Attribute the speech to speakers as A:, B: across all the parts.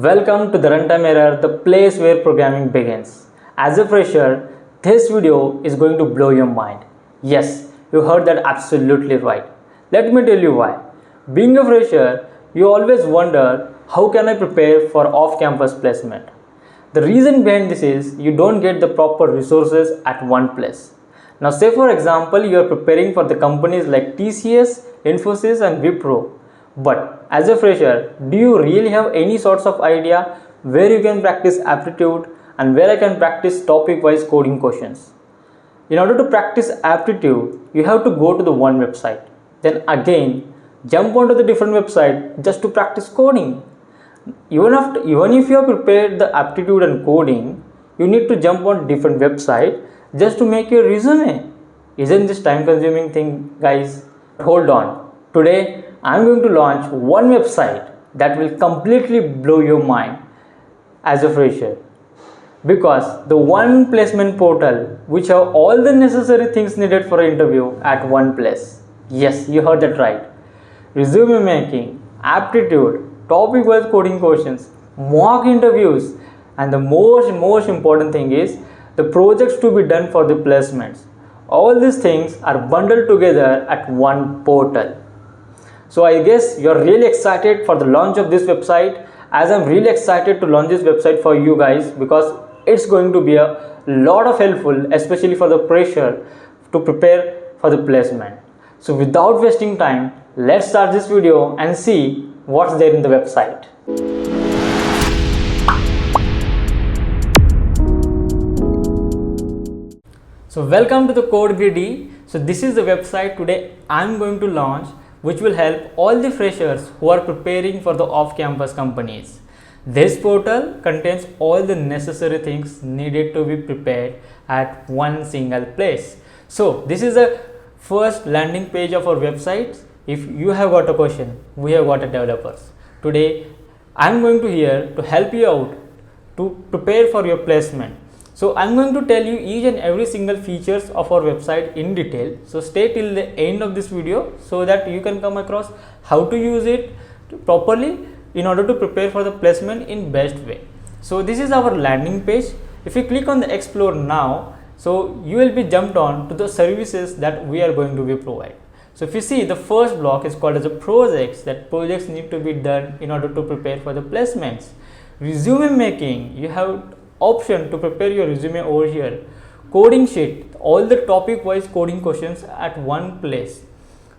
A: Welcome to the Runtime Error, the place where programming begins. As a fresher, this video is going to blow your mind. Yes, you heard that absolutely right. Let me tell you why. Being a fresher, you always wonder, how can I prepare for off-campus placement? The reason behind this is you don't get the proper resources at one place. Now say for example, you are preparing for the companies like TCS, Infosys and Wipro. But as a fresher, do you really have any sorts of idea where you can practice aptitude and where I can practice topic wise coding questions? In order to practice aptitude, you have to go to the one website. Then again, jump onto the different website just to practice coding. Even if you have prepared the aptitude and coding, you need to jump on different website just to make your resume. Isn't this time consuming thing, guys? Hold on. Today I am going to launch one website that will completely blow your mind as a fresher, because the one placement portal which have all the necessary things needed for an interview at one place. Yes, you heard that right. Resume making, aptitude, topic wise coding questions, mock interviews, and the most important thing is the projects to be done for the placements. All these things are bundled together at one portal. So I guess you're really excited for the launch of this website, as I'm really excited to launch this website for you guys, because it's going to be a lot of helpful, especially for the fresher to prepare for the placement. So without wasting time, let's start this video and see what's there in the website. So welcome to the CodeGreedy. So this is the website today I'm going to launch, which will help all the freshers who are preparing for the off-campus companies. This portal contains all the necessary things needed to be prepared at one single place. So this is the first landing page of our website. If you have got a question, we have got a developers. Today I'm going to here to help you out to prepare for your placement. So I'm going to tell you each and every single features of our website in detail. So stay till the end of this video so that you can come across how to use it properly in order to prepare for the placement in best way. So this is our landing page. If you click on the explore now, so you will be jumped on to the services that we are going to be provide. So if you see, the first block is called as a projects, that projects need to be done in order to prepare for the placements. Resume making, you have option to prepare your resume over here. Coding sheet, all the topic wise coding questions at one place.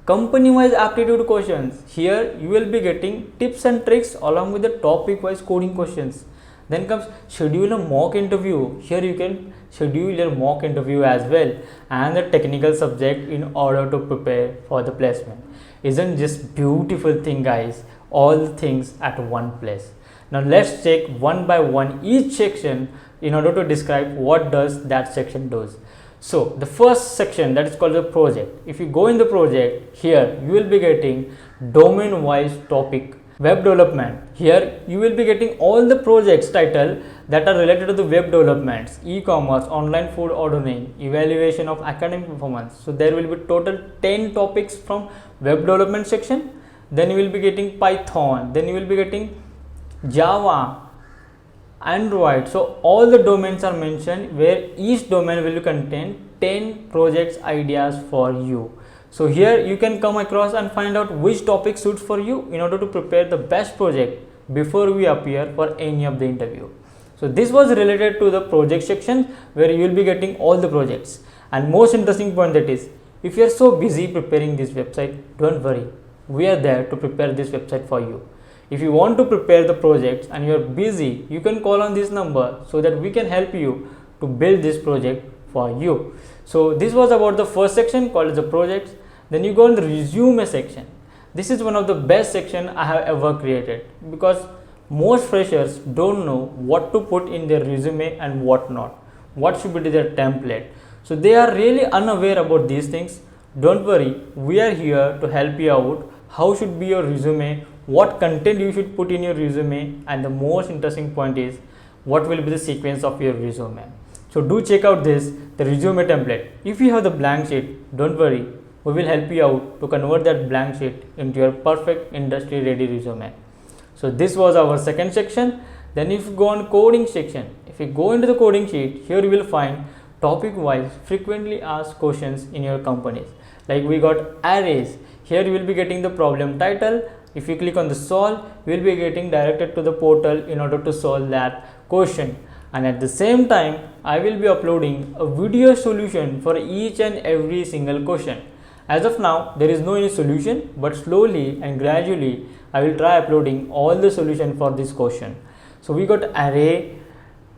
A: Company wise aptitude questions, here you will be getting tips and tricks along with the topic wise coding questions. Then comes schedule a mock interview, here you can schedule your mock interview as well, and the technical subject in order to prepare for the placement. Isn't this beautiful thing, guys? All things at one place. Now let's check one by one each section in order to describe what does that section does. So the first section, that is called the project. If you go in the project, here you will be getting domain wise topic. Web development, here you will be getting all the projects title that are related to the web developments, e-commerce, online food ordering, evaluation of academic performance. So there will be total 10 topics from web development section. Then you will be getting Python, then you will be getting Java, Android. So all the domains are mentioned, where each domain will contain 10 projects ideas for you. So here you can come across and find out which topic suits for you in order to prepare the best project before we appear for any of the interview. So this was related to the project section, where you will be getting all the projects. And most interesting point, that is, if you are so busy preparing this website, don't worry, we are there to prepare this website for you. If you want to prepare the projects and you are busy, you can call on this number so that we can help you to build this project for you. So this was about the first section called as the projects. Then you go in the resume section. This is one of the best section I have ever created, because most freshers don't know what to put in their resume and what not, what should be their template. So they are really unaware about these things. Don't worry, we are here to help you out. How should be your resume, what content you should put in your resume, and the most interesting point is what will be the sequence of your resume. So do check out this, the resume template. If you have the blank sheet, don't worry, we will help you out to convert that blank sheet into your perfect industry ready resume. So this was our second section. Then if you go on coding section, if you go into the coding sheet, here you will find topic wise frequently asked questions in your companies. Like we got arrays. Here you will be getting the problem title. If you click on the solve, you will be getting directed to the portal in order to solve that question. And at the same time, I will be uploading a video solution for each and every single question. As of now, there is no any solution, but slowly and gradually I will try uploading all the solution for this question. So we got array,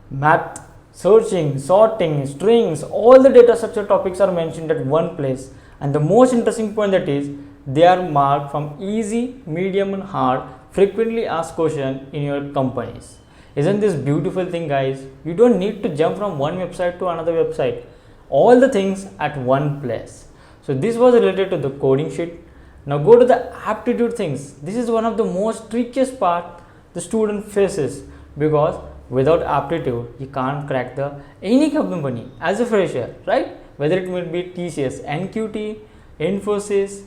A: math, searching, sorting, strings, all the data structure topics are mentioned at one place. And the most interesting point that is, they are marked from easy, medium and hard frequently asked question in your companies. Isn't this beautiful thing, guys? You don't need to jump from one website to another website. All the things at one place. So this was related to the coding sheet. Now go to the aptitude things. This is one of the most trickiest part the student faces, because without aptitude you can't crack the any company as a fresher, right? Whether it may be TCS, NQT, Infosys,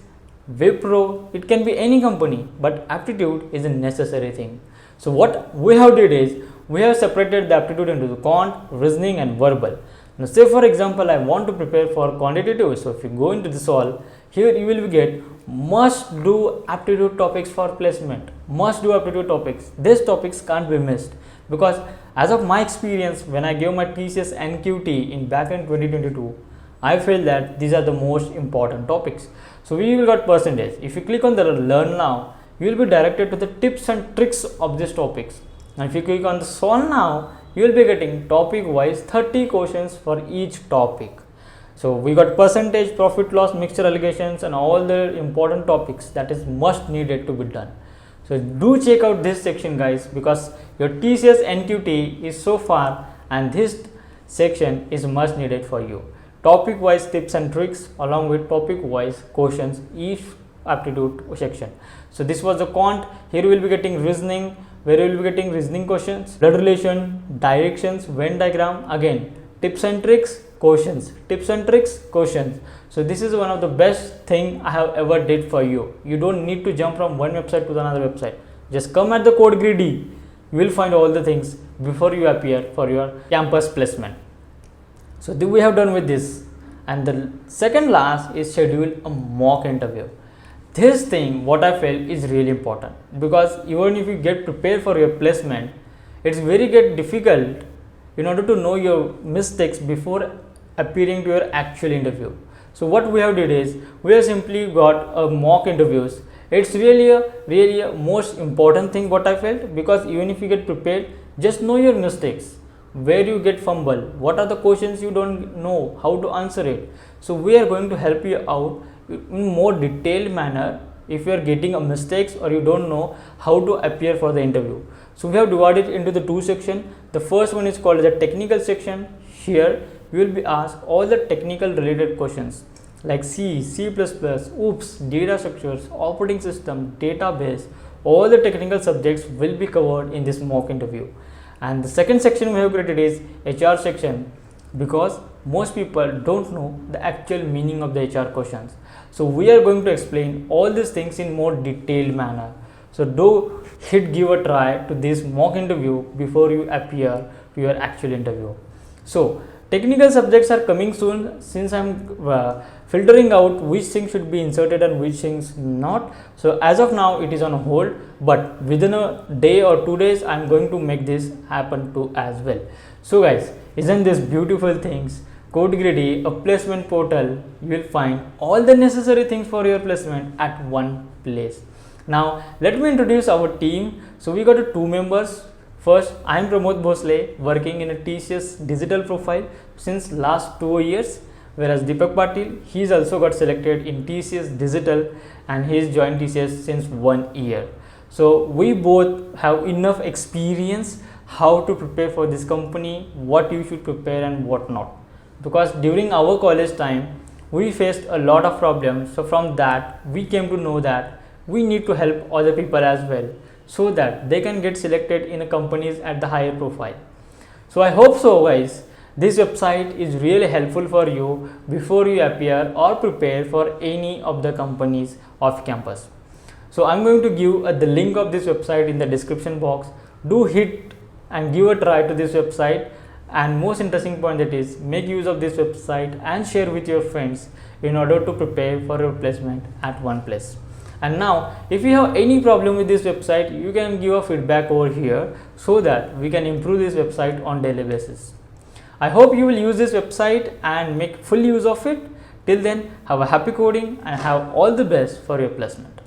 A: Wipro, it can be any company, but aptitude is a necessary thing. So what we have did is, we have separated the aptitude into the quant, reasoning and verbal. Now say for example, I want to prepare for quantitative. So if you go into the solve, here you will get must do aptitude topics for placement, must do aptitude topics. These topics can't be missed, because as of my experience, when I gave my TCS NQT in back in 2022, I feel that these are the most important topics. So we will got percentage. If you click on the learn now, you will be directed to the tips and tricks of these topics. And if you click on the solve now, you will be getting topic wise 30 questions for each topic. So we got percentage, profit loss, mixture allegations and all the important topics that is must needed to be done. So do check out this section, guys, because your TCS NQT is so far and this section is must needed for you. Topic wise tips and tricks along with topic wise questions each aptitude section. So this was the quant. Here you will be getting reasoning, where you will be getting reasoning questions, blood relation, directions, Venn diagram, again tips and tricks, questions, tips and tricks, questions. So this is one of the best thing I have ever did for you. You don't need to jump from one website to another website. Just come at the CodeGreedy. You will find all the things before you appear for your campus placement. So we have done with this, and the second last is schedule a mock interview. This thing what I felt is really important, because even if you get prepared for your placement, it's very difficult in order to know your mistakes before appearing to your actual interview. So what we have did is, we have simply got a mock interviews. It's really a most important thing what I felt, because even if you get prepared, just know your mistakes, where you get fumble, what are the questions you don't know how to answer it. So we are going to help you out in more detailed manner if you are getting a mistakes or you don't know how to appear for the interview. So we have divided into the two sections. The first one is called the technical section. Here you will be asked all the technical related questions like C, C++, OOPS, data structures, operating system, database. All the technical subjects will be covered in this mock interview. And the second section we have created is HR section, because most people don't know the actual meaning of the HR questions. So we are going to explain all these things in more detailed manner. So do give a try to this mock interview before you appear to your actual interview. So technical subjects are coming soon, since I'm filtering out which things should be inserted and which things not. So as of now it is on hold, but within a day or 2 days I'm going to make this happen too as well. So guys, isn't this beautiful things? CodeGreedy, a placement portal, you will find all the necessary things for your placement at one place. Now let me introduce our team. So we got 2 members. First, I am Pramod Bhosle, working in a TCS digital profile since last 2 years, whereas Deepak Patil, he's also got selected in TCS digital and he's joined TCS since 1 year. So we both have enough experience how to prepare for this company, what you should prepare and what not. Because during our college time, we faced a lot of problems. So from that, we came to know that we need to help other people as well, so that they can get selected in a companies at the higher profile. So I hope so guys, this website is really helpful for you before you appear or prepare for any of the companies off campus. So I'm going to give the link of this website in the description box. Do hit and give a try to this website, and most interesting point, that is, make use of this website and share with your friends in order to prepare for your placement at one place. And now if you have any problem with this website, you can give a feedback over here so that we can improve this website on daily basis. I hope you will use this website and make full use of it. Till then, have a happy coding and have all the best for your placement.